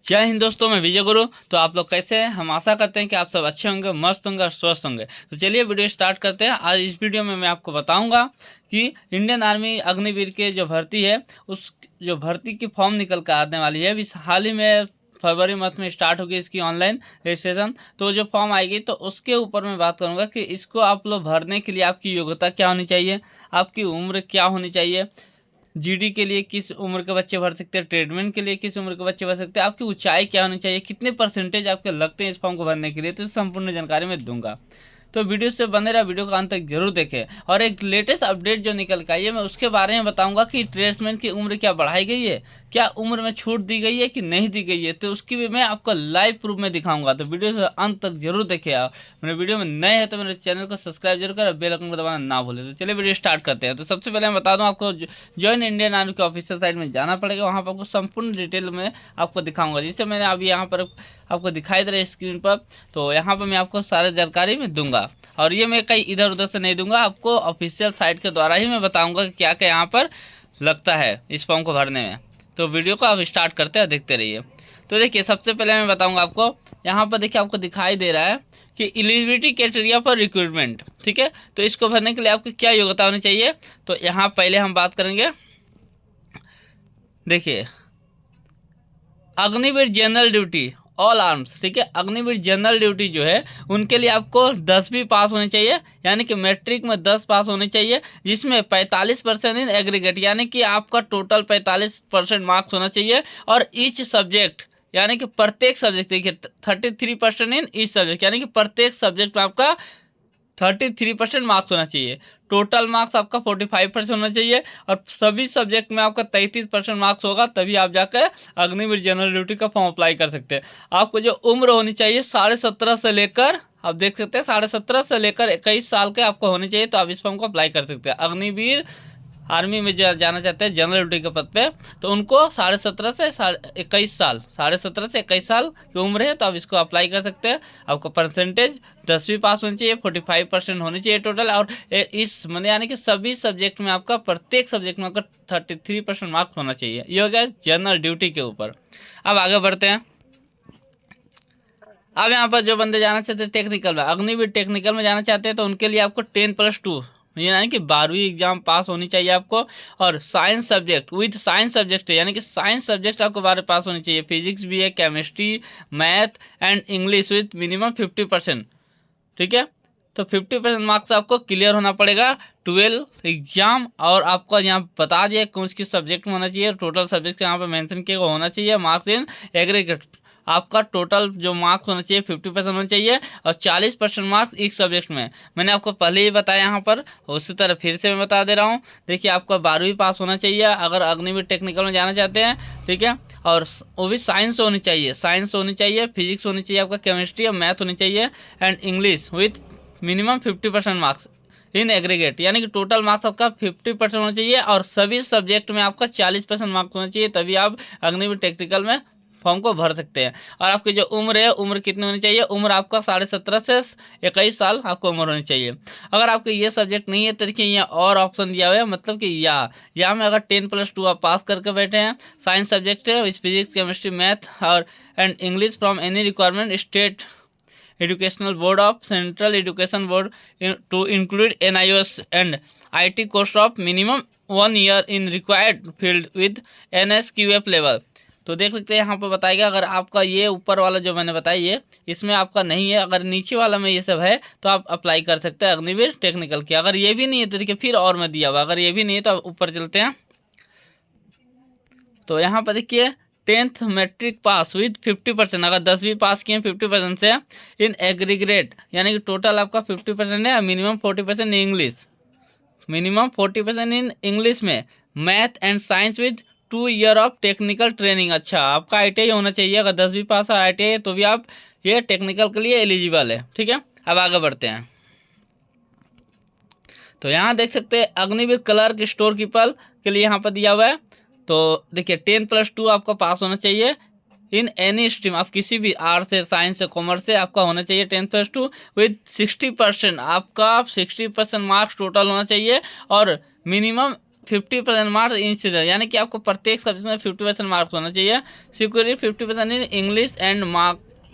जय हिंद दोस्तों, मैं विजय गुरु। तो आप लोग कैसे हैं? हम आशा करते हैं कि आप सब अच्छे होंगे, मस्त होंगे और स्वस्थ होंगे। तो चलिए वीडियो स्टार्ट करते हैं। आज इस वीडियो में मैं आपको बताऊंगा कि इंडियन आर्मी अग्निवीर के जो भर्ती है, उस जो भर्ती की फॉर्म निकल कर आने वाली है। अभी हाल ही में फरवरी मंथ में स्टार्ट होगी इसकी ऑनलाइन रजिस्ट्रेशन। तो जो फॉर्म आएगी तो उसके ऊपर मैं बात करूंगा कि इसको आप लोग भरने के लिए आपकी योग्यता क्या होनी चाहिए, आपकी उम्र क्या होनी चाहिए, जीडी के लिए किस उम्र के बच्चे भर सकते हैं, ट्रेडमैन के लिए किस उम्र के बच्चे भर सकते हैं, आपकी ऊंचाई क्या होनी चाहिए, कितने परसेंटेज आपके लगते हैं इस फॉर्म को भरने के लिए। तो संपूर्ण जानकारी मैं दूंगा। तो वीडियो से बने रहा, वीडियो का अंत तक जरूर देखें। और एक लेटेस्ट अपडेट जो निकल के आई है, मैं उसके बारे में बताऊंगा कि ट्रेड्समैन की उम्र क्या बढ़ाई गई है, क्या उम्र में छूट दी गई है कि नहीं दी गई है। तो उसकी भी मैं आपको लाइव प्रूफ में दिखाऊंगा। तो वीडियो से अंत तक जरूर देखें। आप मेरे वीडियो में नए हैं तो मेरे चैनल को सब्सक्राइब जरूर करें, बेल आइकन को दबाना ना भूलें। तो चलिए वीडियो स्टार्ट करते हैं। तो सबसे पहले मैं बता दूं, आपको ज्वाइन इंडियन आर्मी के ऑफिशियल साइट में जाना पड़ेगा। वहाँ पर आपको संपूर्ण डिटेल में आपको दिखाऊंगा, जिससे मैंने अभी यहाँ पर आपको दिखाई दे रहा है स्क्रीन पर। तो यहाँ पर मैं आपको सारी जानकारी में दूंगा, और ये मैं कहीं इधर उधर से नहीं दूंगा, आपको ऑफिशियल साइट के द्वारा ही मैं बताऊंगा कि क्या क्या यहाँ पर लगता है इस फॉर्म को भरने में। तो वीडियो को आप स्टार्ट करते हैं, देखते रहिए। तो देखिए, सबसे पहले मैं बताऊंगा आपको, यहाँ पर देखिए आपको दिखाई दे रहा है कि एलिजिबिलिटी क्राइटेरिया फॉर रिक्रूटमेंट। ठीक है, तो इसको भरने के लिए आपकी क्या योग्यता होनी चाहिए। तो यहाँ पहले हम बात करेंगे, देखिए Agniveer general duty all arms. ठीक है, अग्निवीर जनरल ड्यूटी जो है उनके लिए आपको 10वीं पास होनी चाहिए, यानी कि मैट्रिक में 10 पास होनी चाहिए, जिसमें 45% इन एग्रीगेट, यानी कि आपका टोटल 45% मार्क्स होना चाहिए। और ईच सब्जेक्ट, यानी कि प्रत्येक सब्जेक्ट, देखिए 33% इन ईच सब्जेक्ट, यानी कि प्रत्येक सब्जेक्ट में आपका 33% मार्क्स होना चाहिए। टोटल मार्क्स आपका 45% होना चाहिए, और सभी सब्जेक्ट में आपका 33% मार्क्स होगा, तभी आप जाकर अग्निवीर जनरल ड्यूटी का फॉर्म अप्लाई कर सकते हैं। आपको जो उम्र होनी चाहिए 17.5 से लेकर, आप देख सकते हैं 17.5 से लेकर 21 साल के आपको होने चाहिए, तो आप इस फॉर्म को अप्लाई कर सकते हैं। अग्निवीर आर्मी में जाना चाहते हैं जनरल ड्यूटी के पद पे, तो उनको 17.5 से 21 साल, 17.5 से 21 साल की उम्र है, तो आप इसको अप्लाई कर सकते हैं। आपको परसेंटेज 10वीं पास होनी चाहिए, 45% होनी चाहिए टोटल, और इस मतलब यानी कि सभी सब्जेक्ट में आपका, प्रत्येक सब्जेक्ट में आपका 33% मार्क्स होना चाहिए। ये हो गया जनरल ड्यूटी के ऊपर। अब आगे बढ़ते हैं। अब यहाँ पर जो बंदे जाना चाहते हैं टेक्निकल में, अग्निवीर टेक्निकल में जाना चाहते हैं, तो उनके लिए आपको 10+2, यानी कि 12वीं एग्जाम पास होनी चाहिए आपको। और science subject with science subject, यानी कि साइंस सब्जेक्ट आपको 12 पास होनी चाहिए। फिजिक्स भी है, chemistry, math and English with minimum 50%। ठीक है, तो 50% मार्क्स आपको क्लियर होना पड़ेगा 12 एग्जाम। और आपको यहाँ बता दिया कौन सी सब्जेक्ट में होना चाहिए, टोटल सब्जेक्ट यहाँ पर मेंशन किया होना चाहिए। मार्क्स इन एग्रीगेट, आपका टोटल जो मार्क्स होना चाहिए 50% होना चाहिए, और 40% मार्क्स एक सब्जेक्ट में। मैंने आपको पहले ही बताया यहाँ पर, उसी तरह फिर से मैं बता दे रहा हूँ। देखिए, आपका 12वीं पास होना चाहिए अगर अग्निवीर टेक्निकल में जाना चाहते हैं। ठीक है, और वो भी साइंस होनी चाहिए, साइंस होनी चाहिए, फिजिक्स होनी चाहिए, आपका केमिस्ट्री और मैथ होनी चाहिए, and English with minimum 50% marks in aggregate, यानी कि टोटल मार्क्स आपका 50% होना चाहिए, और सभी सब्जेक्ट में आपका 40% मार्क्स होना चाहिए, तभी आप अग्निवीर टेक्निकल में फॉर्म को भर सकते हैं। और आपकी जो उम्र है, उम्र कितनी होनी चाहिए, उम्र आपका 17.5 से 21 साल आपको उम्र होनी चाहिए। अगर आपके ये सब्जेक्ट नहीं है तो देखिए यहाँ और ऑप्शन दिया हुआ है, मतलब कि यहाँ में अगर 10+2 आप पास करके बैठे हैं, साइंस सब्जेक्ट है, फिजिक्स, केमिस्ट्री, मैथ और and English from any requirement state educational board of central education board to include NIOS and IT course of minimum 1 year in required field with NSQF level। तो देख सकते हैं यहाँ पर बताएगा, अगर आपका ये ऊपर वाला जो मैंने बताया ये इसमें आपका नहीं है, अगर नीचे वाला में ये सब है तो आप अप्लाई कर सकते हैं अग्निवीर टेक्निकल की। अगर ये भी नहीं है तो देखिए फिर और मैं दिया हुआ, अगर ये भी नहीं है तो आप ऊपर चलते हैं। तो यहाँ पर देखिए 10th मैट्रिक पास विद 50%, अगर 10वीं पास किए 50% से इन एग्रीग्रेट, यानी कि टोटल आपका 50% है, minimum 40% English, minimum 40% in English में, math and science with 2 year of technical training. अच्छा, आपका ITI होना चाहिए, अगर 10वीं पास और ITI है तो भी आप ये टेक्निकल के लिए एलिजिबल है। ठीक है, अब आगे बढ़ते हैं। तो यहाँ देख सकते हैं अग्निवीर क्लर्क स्टोर कीपर के लिए यहाँ पर दिया हुआ है। तो देखिए 10+2 आपका पास होना चाहिए इन एनी स्ट्रीम, आप किसी भी आर्ट्स से, साइंस से, कॉमर्स से आपका होना चाहिए 10+2 विद 60%, आपका 60% मार्क्स टोटल होना चाहिए, और मिनिमम 50% मार्क्स इन, यानी कि आपको प्रत्येक सब्जेक्ट में 50% मार्क्स होना चाहिए। Security 50% in English and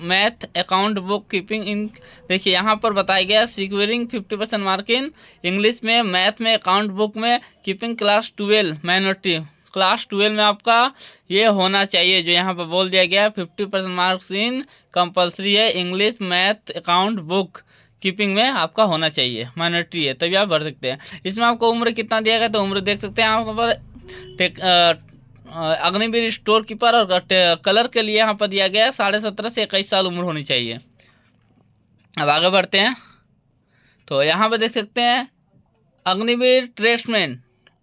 math account book keeping in, देखिए यहाँ पर बताया गया सिक्योरिंग 50% मार्क इन इंग्लिश में, मैथ में, अकाउंट बुक में, कीपिंग क्लास 12 माइनॉरिटी, क्लास 12 में आपका ये होना चाहिए जो यहाँ पर बोल दिया गया है। 50% मार्क्स इन कंपलसरी है, English math account book keeping में आपका होना चाहिए, माइनॉरिटी है तभी आप भर सकते हैं। इसमें आपको उम्र कितना दिया गया, तो उम्र देख सकते हैं यहाँ पर अग्निवीर स्टोर कीपर और कलर के लिए यहाँ पर दिया गया है 17.5 से 21 साल उम्र होनी चाहिए। अब आगे बढ़ते हैं, तो यहाँ पर देख सकते हैं अग्निवीर ट्रेड्समैन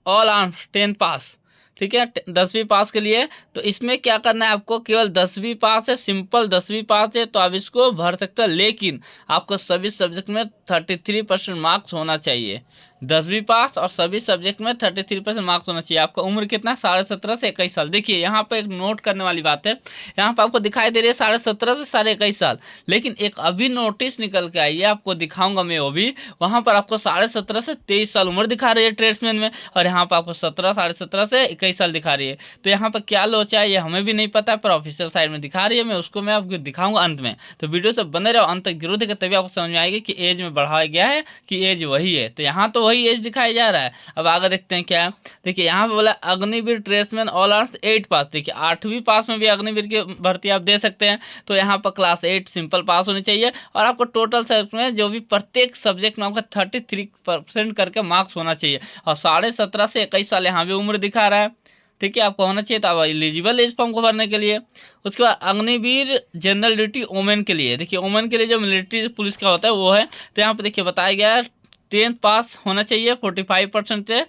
ऑल आर्म्स 10 पास, ठीक है, 10वीं पास के लिए। तो इसमें क्या करना है आपको, केवल 10वीं पास है, सिंपल 10वीं पास है तो आप इसको भर सकते हो, लेकिन आपको सभी सब्जेक्ट में 33% मार्क्स होना चाहिए। 10वीं पास और सभी सब्जेक्ट में 33% मार्क्स होना चाहिए। आपका उम्र कितना है, 17.5 से 21 साल। देखिए यहाँ पर एक नोट करने वाली बात है, यहाँ पर आपको दिखाई दे रही है 17.5 से 21 साल, लेकिन एक अभी नोटिस निकल के आई है, आपको दिखाऊंगा मैं वो भी, वहाँ पर आपको 17.5 से 23 साल उम्र दिखा रही है ट्रेड्समैन में, और यहाँ पर आपको 17.5 से 21 साल दिखा रही है। तो यहाँ पर क्या लोचा है ये हमें भी नहीं पता, पर ऑफिशियल साइड में दिखा रही है, मैं उसको मैं आपको दिखाऊंगा अंत में। तो वीडियो से बने रहो अंत तक जरूर देखें, तभी आपको समझ में आएगी कि एज में बढ़ाया गया है कि एज वही है। तो यहाँ तो वही एज दिखाया जा रहा है। अब आगे देखते हैं क्या है, देखिए यहाँ पे बोला अग्निवीर ट्रेड्समैन ऑल आर्म्स 8 पास। देखिए 8वीं पास में भी अग्निवीर की भर्ती आप दे सकते हैं, तो यहाँ पर क्लास 8 सिंपल पास होनी चाहिए, और आपको टोटल सब्जेक्ट में जो भी प्रत्येक सब्जेक्ट में आपका 33% करके मार्क्स होना चाहिए, और 17.5 से 21 साल यहाँ भी उम्र दिखा रहा है, ठीक है, आपको होना चाहिए। तो आप एलिजिबल इस फॉर्म को भरने के लिए। उसके बाद अग्निवीर जनरल ड्यूटी वोमेन के लिए, देखिए वोमेन के लिए जो मिलिट्री पुलिस का होता है वो है, तो यहाँ पे देखिए बताया गया है 10th पास होना चाहिए 45% से,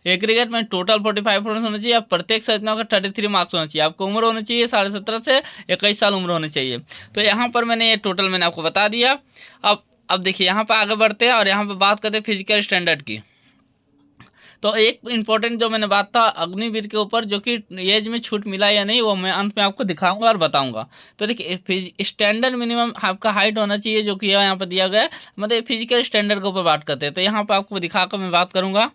एग्रीगेट में टोटल 45% होना चाहिए, प्रत्येक सब्जेक्ट का 33 मार्क्स होना चाहिए, आपको उम्र होनी चाहिए 17.5 से 21 साल उम्र होनी चाहिए। तो यहाँ पर मैंने ये टोटल मैंने आपको बता दिया। अब देखिए यहाँ पर आगे बढ़ते हैं और यहाँ पर बात करते हैं फिजिकल स्टैंडर्ड की। तो एक इम्पोर्टेंट जो मैंने बात था अग्निवीर के ऊपर, जो कि एज में छूट मिला या नहीं वो मैं अंत में आपको दिखाऊंगा और बताऊंगा। तो देखिए स्टैंडर्ड मिनिमम आपका हाइट होना चाहिए, जो कि यहाँ पर दिया गया है, मतलब फिजिकल स्टैंडर्ड के ऊपर बात करते हैं। तो यहाँ पर आपको दिखाकर मैं बात करूँगा।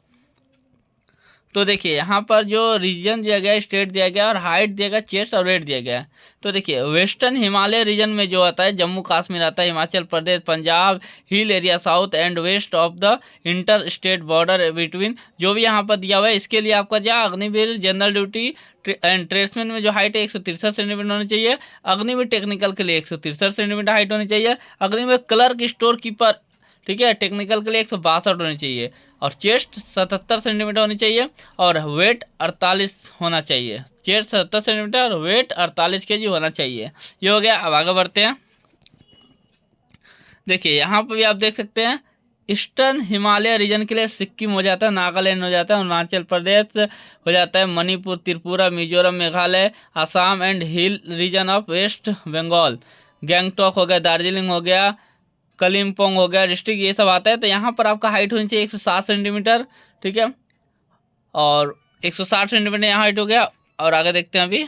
तो देखिए यहाँ पर जो रीजन दिया गया है, स्टेट दिया गया और हाइट दिया गया, चेस्ट और वेट दिया गया है। तो देखिए वेस्टर्न हिमालय रीजन में जो आता है जम्मू कश्मीर आता है, Himachal Pradesh, Punjab, hill area, south and west of the inter state border between, जो भी यहाँ पर दिया हुआ है इसके लिए आपका जो Agniveer general duty and tradesman में जो हाइट है 163 सेंटीमीटर होनी चाहिए। अग्निवीर टेक्निकल के लिए 163 सेंटीमीटर हाइट होनी चाहिए। अग्निवीर क्लर्क स्टोर कीपर, ठीक है, टेक्निकल के लिए 162 होनी चाहिए, और चेस्ट 77 सेंटीमीटर होनी चाहिए, और वेट 48 होना चाहिए। चेस्ट 77 सेंटीमीटर और वेट 48 kg होना चाहिए। ये हो गया। अब आगे बढ़ते हैं। देखिए यहाँ पर भी आप देख सकते हैं ईस्टर्न हिमालय रीजन के लिए सिक्किम हो जाता है, नागालैंड हो जाता है, अरुणाचल प्रदेश हो जाता है, Manipur, Tripura, Mizoram, Meghalaya, Assam and hill region of West Bengal, Gangtok हो गया, दार्जिलिंग हो गया, कलिम्पोंग हो गया डिस्ट्रिक्ट, ये सब आता है। तो यहाँ पर आपका हाइट होनी चाहिए 160 सेंटीमीटर, ठीक है, और 160 सेंटीमीटर यहाँ हाइट हो गया। और आगे देखते हैं अभी,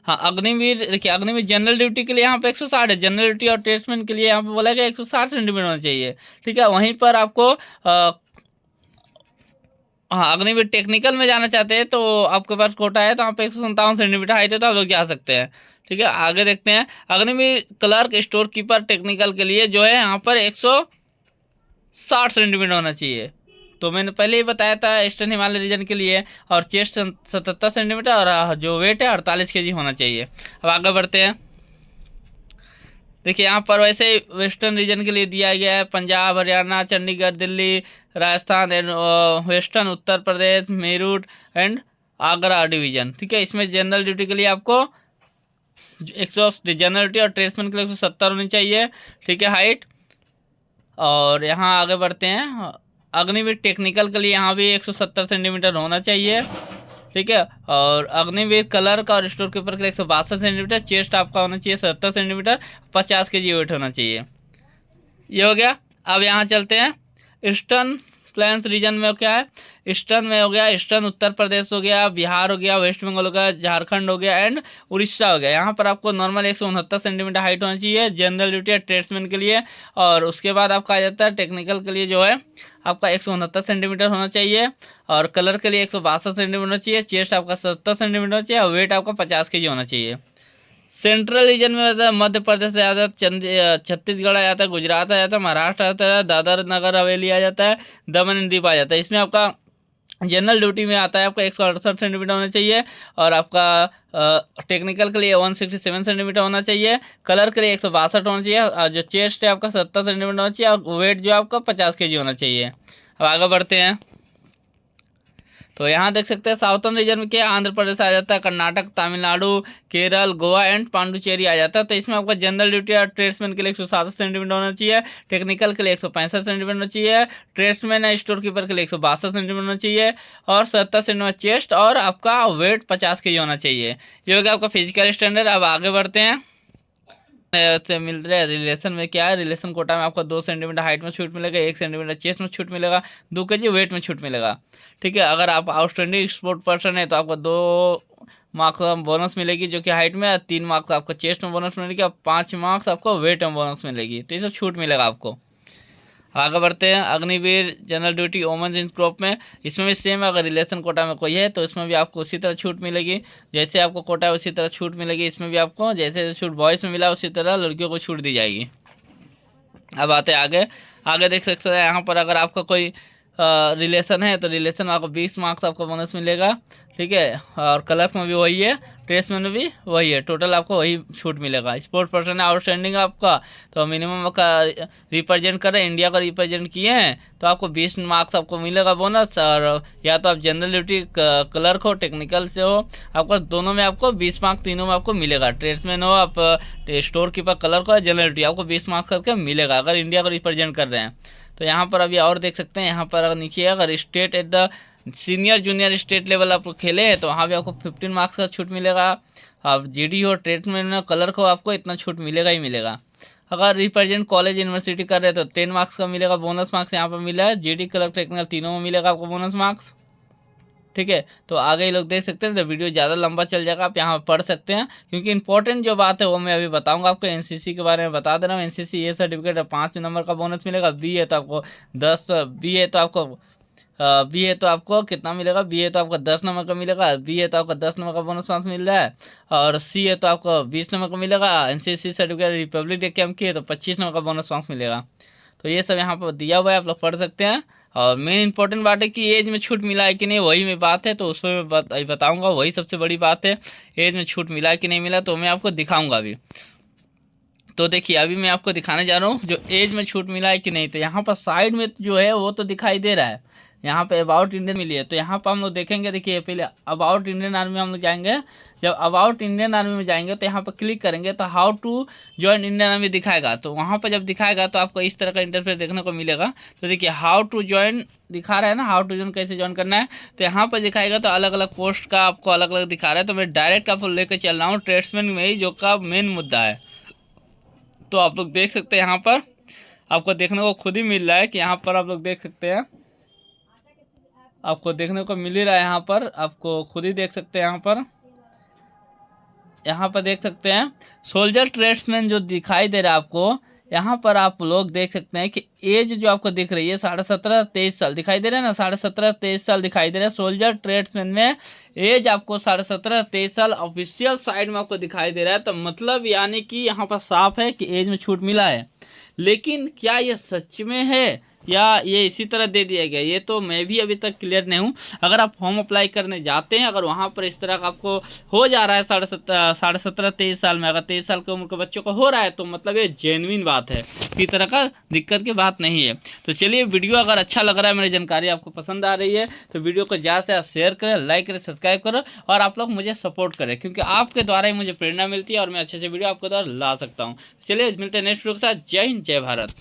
हाँ अग्निवीर, देखिए अग्निवीर जनरल ड्यूटी के लिए यहाँ पे 160 है, जनरल ड्यूटी और ट्रेड्समैन के लिए यहाँ पे बोला गया 160 सेंटीमीटर होना चाहिए, ठीक है। वहीं पर आपको हाँ अग्निवीर टेक्निकल में जाना चाहते हैं तो आपके पास कोटा है, तो यहाँ पे 157 सेंटीमीटर हाइट है, तो आप लोग जा सकते हैं, ठीक है। आगे देखते हैं Agniveer clerk store keeper technical के लिए जो है यहाँ पर 160 सेंटीमीटर होना चाहिए। तो मैंने पहले ही बताया था ईस्टर्न हिमालय रीजन के लिए, और चेस्ट 77 सेंटीमीटर और जो वेट है 48 kg होना चाहिए। अब आगे बढ़ते हैं। देखिए यहाँ पर वैसे वेस्टर्न रीजन के लिए दिया गया है Punjab, Haryana, Chandigarh, Delhi, Rajasthan and western Uttar Pradesh, Meerut and Agra division, ठीक है। इसमें जनरल ड्यूटी के लिए आपको 100 जनरल ड्यूटी और ट्रेड्समैन के लिए 170 होनी चाहिए, ठीक है, हाइट। और यहाँ आगे बढ़ते हैं अग्निवीर टेक्निकल के लिए यहाँ भी 170 सेंटीमीटर होना चाहिए, ठीक है। और अग्निवीर क्लर्क और स्टोर कीपर के लिए 162 सेंटीमीटर, चेस्ट आपका होना चाहिए 70 सेंटीमीटर, 50 kg वेट होना चाहिए। ये हो गया। अब यहाँ चलते हैं ईस्टर्न प्लेन्स रीजन में क्या है, ईस्टर्न में हो गया, ईस्टर्न उत्तर प्रदेश हो गया, बिहार हो गया, वेस्ट बंगाल हो गया, झारखंड हो गया एंड उड़ीसा हो गया। यहाँ पर आपको नॉर्मल 169 सेंटीमीटर हाइट होनी चाहिए जनरल ड्यूटी या ट्रेड्समैन के लिए। और उसके बाद आपका आ जाता है टेक्निकल के लिए जो है आपका 169 सेंटीमीटर होना चाहिए, और कलर के लिए 162 सेंटीमीटर होना चाहिए, चेस्ट आपका 70 सेंटीमीटर होना चाहिए, और वेट आपका 50 kg होना चाहिए। सेंट्रल रीजन में आता है मध्य प्रदेश आ जाता है, छत्तीसगढ़ आ जाता है, गुजरात आ जाता है, महाराष्ट्र आ जाता है, दादर नगर हवेली आ जाता है, दमन एंड दीव आ जाता है। इसमें आपका जनरल ड्यूटी में आता है आपका 168 सेंटीमीटर होना चाहिए, और आपका टेक्निकल के लिए 167 सेंटीमीटर होना चाहिए, कलर के लिए 162 होना चाहिए, और जो चेस्ट है आपका 70 सेंटीमीटर होना चाहिए, और वेट जो आपका 50 kg होना चाहिए। अब आगे बढ़ते हैं, तो यहाँ देख सकते हैं साउथर्न रीजन में क्या आंध्र प्रदेश आ जाता है, कर्नाटक, तमिलनाडु, केरल, गोवा एंड पांडुचेरी आ जाता है। तो इसमें आपका जनरल ड्यूटी और ट्रेड्समैन के लिए 167 सेंटीमीटर होना चाहिए, टेक्निकल के लिए 165 सेंटीमीटर होना चाहिए, ट्रेड्समैन या स्टोर कीपर के लिए 162 सेंटीमीटर होना चाहिए, और 70 सेंटीमीटर चेस्ट, और आपका वेट 50 kg होना चाहिए। ये हो गया आपका फिजिकल स्टैंडर्ड। अब आगे बढ़ते हैं, से मिल रहा है रिलेशन में क्या है, रिलेशन कोटा में आपको 2 सेंटीमीटर हाइट में छूट मिलेगा, 1 सेंटीमीटर चेस्ट में छूट मिलेगा, 2 kg वेट में छूट मिलेगा। ठीक है, अगर आप आउटस्टैंडिंग स्पोर्ट पर्सन है तो आपको 2 मार्क्स बोनस मिलेगी जो कि हाइट में, 3 मार्क्स आपको चेस्ट में बोनस मिलेगी, और 5 मार्क्स आपको वेट में बोनस मिलेगी। तो ये सब छूट मिलेगा आपको। आगे बढ़ते हैं, अग्निवीर जनरल ड्यूटी वोमेंस इन ग्रुप में, इसमें भी सेम है, अगर रिलेशन कोटा में कोई है तो इसमें भी आपको उसी तरह छूट मिलेगी, जैसे आपको कोटा है उसी तरह छूट मिलेगी। इसमें भी आपको जैसे छूट बॉयज़ में मिला उसी तरह लड़कियों को छूट दी जाएगी। अब आते हैं आगे, आगे देख सकते हैं यहाँ पर अगर आपका कोई रिलेशन है तो रिलेशन में आपको 20 मार्क्स आपको बोनस मिलेगा। ठीक है, और क्लर्क में भी वही है, ट्रेड्समैन में भी वही है, टोटल आपको वही छूट मिलेगा। स्पोर्ट्स पर्सन है आउटस्टैंडिंग आपका, तो मिनिमम का रिप्रेजेंट कर रहे हैं, इंडिया का रिप्रेजेंट किए हैं तो आपको 20 मार्क्स आपको मिलेगा बोनस। और या तो आप जनरल ड्यूटी क्लर्क हो, टेक्निकल से हो, आपको दोनों में आपको 20 मार्क्स तीनों में आपको मिलेगा। ट्रेड्समैन हो, आप स्टोर कीपर, क्लर्क हो, जनरल ड्यूटी, आपको 20 मार्क्स करके मिलेगा अगर इंडिया को रिप्रेजेंट कर रहे हैं। तो यहाँ पर अभी और देख सकते हैं, यहाँ पर अगर नीचे अगर state at the senior junior state level आप खेले हैं तो वहाँ भी आपको 15 मार्क्स का छूट मिलेगा। अब जीडी हो, ट्रेड्समैन हो, क्लर्क हो, आपको इतना छूट मिलेगा ही मिलेगा। अगर रिप्रेजेंट कॉलेज यूनिवर्सिटी कर रहे हैं तो 10 मार्क्स का मिलेगा बोनस मार्क्स, यहाँ पर मिला है। जीडी, क्लर्क, टेक्निकल तीनों में मिलेगा आपको बोनस मार्क्स। ठीक है, तो आगे ही लोग देख सकते हैं, तो वीडियो ज़्यादा लंबा चल जाएगा, आप यहाँ पढ़ सकते हैं, क्योंकि इंपॉर्टेंट जो बात है वो मैं अभी बताऊंगा आपको। एनसीसी के बारे में बता दे रहा हूँ, एनसीसी ये सर्टिफिकेट 5 नंबर का बोनस मिलेगा, बी है तो आपको 10, बी है तो आपको कितना मिलेगा, बी है तो आपको 10 नंबर का मिलेगा, बी है तो आपको 10 नंबर का बोनस मार्क्स मिल रहा है, और सी है तो आपको 20 नंबर का मिलेगा। NCC certificate Republic day camp की है तो 25 नंबर का बोनस मार्क्स मिलेगा। तो ये सब यहाँ पर दिया हुआ है, आप लोग पढ़ सकते हैं। और मेन इंपॉर्टेंट बात है कि एज में छूट मिला है कि नहीं, वही में बात है, तो उसमें मैं बताऊँगा, वही सबसे बड़ी बात है। एज में छूट मिला है कि नहीं मिला तो मैं आपको दिखाऊँगा अभी। तो देखिए अभी मैं आपको दिखाने जा रहा हूँ जो एज में छूट मिला है कि नहीं। तो यहाँ पर साइड में जो है वो तो दिखाई दे रहा है, यहाँ पे अबाउट इंडियन मिली है, तो यहाँ पर हम लोग देखेंगे। देखिए पहले अबाउट इंडियन आर्मी हम लोग जाएंगे, जब अबाउट इंडियन आर्मी में जाएंगे तो यहाँ पर क्लिक करेंगे तो how to join Indian army दिखाएगा। तो वहाँ पर जब दिखाएगा तो आपको इस तरह का इंटरफेस देखने को मिलेगा। तो देखिए हाउ टू ज्वाइन दिखा रहा है ना, हाउ टू ज्वाइन कैसे ज्वाइन करना है। तो यहाँ पर दिखाएगा तो अलग अलग पोस्ट का आपको अलग अलग दिखा रहा है। तो मैं डायरेक्ट आपको लेकर चल रहा हूँ ट्रेड्समैन में ही, जो का मेन मुद्दा है। तो आप लोग देख सकते हैं, यहाँ पर आपको देखने को खुद ही मिल रहा है कि यहाँ पर आप लोग देख सकते हैं, आपको देखने को मिल ही रहा है, यहाँ पर आपको खुद ही देख सकते हैं। यहाँ पर देख सकते हैं सोल्जर ट्रेड्समैन जो दिखाई दे रहा है आपको, यहाँ पर आप लोग देख सकते हैं कि एज जो आपको दिख रही है 17.5 23 साल दिखाई दे रहा है ना, 17.5 23 साल दिखाई दे रहा है। सोल्जर ट्रेड्समैन में एज आपको 17.5 23 साल ऑफिशियल साइड में आपको दिखाई दे रहा है। तो मतलब यानी कि यहाँ पर साफ है कि एज में छूट मिला है, लेकिन क्या ये सच में है या ये इसी तरह दे दिया गया, ये तो मैं भी अभी तक क्लियर नहीं हूँ। अगर आप फॉर्म अप्लाई करने जाते हैं, अगर वहाँ पर इस तरह का आपको हो जा रहा है 17.5 23 साल में, अगर 23 साल की उम्र के बच्चों को हो रहा है तो मतलब ये जेन्युइन बात है, किसी तरह का दिक्कत की बात नहीं है। तो चलिए वीडियो अगर अच्छा लग रहा है, मेरी जानकारी आपको पसंद आ रही है तो वीडियो को ज़्यादा से ज़्यादा शेयर करें, लाइक करें, सब्सक्राइब करें, और आप लोग मुझे सपोर्ट करें, क्योंकि आपके द्वारा ही मुझे प्रेरणा मिलती है और मैं अच्छे से वीडियो आपके द्वारा ला सकता हूँ। चलिए मिलते हैं नेक्स्ट वीडियो के साथ। जय हिंद, जय भारत।